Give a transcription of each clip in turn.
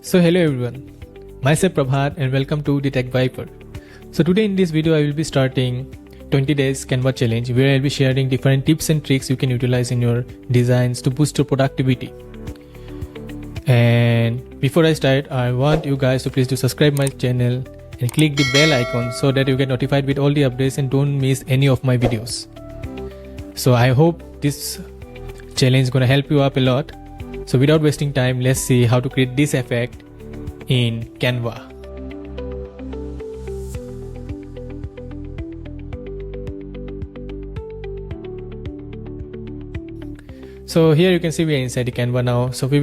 So hello everyone, myself Prabhat and welcome to the Tech Viper. So today in this video I will be starting 20 days Canva challenge where I'll be sharing different tips and tricks you can utilize in your designs to boost your productivity. And before I start, I want you guys to please do subscribe my channel and click the bell icon so that you get notified with all the updates and don't miss any of my videos. So I hope this challenge is gonna help you up a lot. So without wasting time, let's see how to create this effect in Canva. So here you can see we are inside the Canva now. So we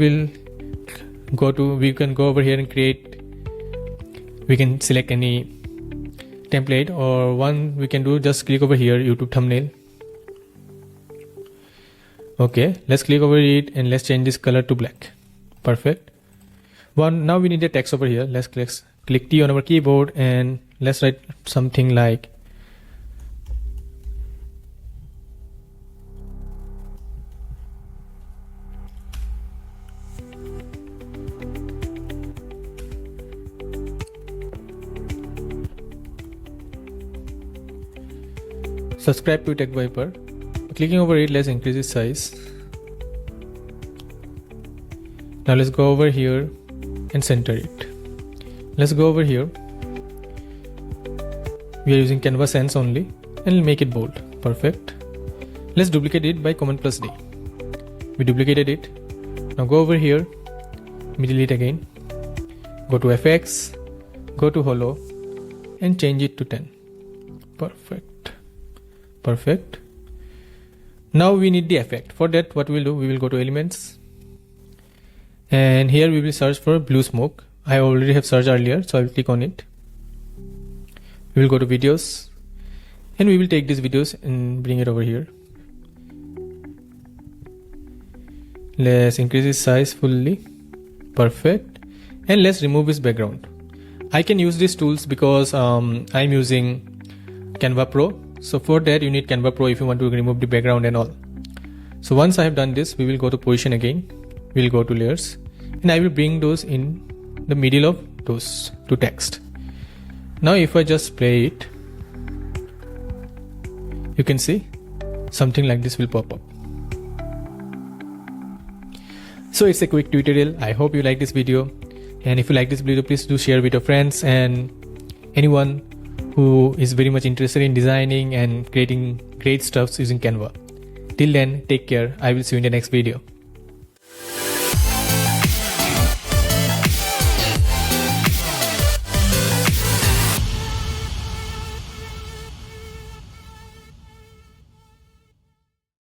can go over here and create, we can select any template, or one we can do, just click over here, YouTube thumbnail. Okay, let's click over it and let's change this color to black. Perfect. Now we need a text over here. Let's click T on our keyboard and let's write something like subscribe to Tech Viper. Clicking over it, let's increase its size. Now let's go over here and center it. Let's go over here. We are using Canva Sans only and make it bold. Perfect. Let's duplicate it by Command plus D. We duplicated it. Now go over here, delete again. Go to FX, go to Hollow and change it to 10. Perfect. Perfect. Now we need the effect. For that, what we'll do, we will go to Elements and here we will search for blue smoke. I already have searched earlier, so I will click on it. We will go to videos and we will take these videos and bring it over here. Let's increase its size fully. Perfect. And let's remove its background. I can use these tools because I'm using Canva Pro. So for that you need Canva Pro if you want to remove the background and all. So once I have done this, we will go to position again. We'll go to layers and I will bring those in the middle of those to text. Now if I just play it, you can see something like this will pop up. So it's a quick tutorial. I hope you like this video, and if you like this video, please do share with your friends and anyone who is very much interested in designing and creating great stuff using Canva. Till then, take care. I will see you in the next video.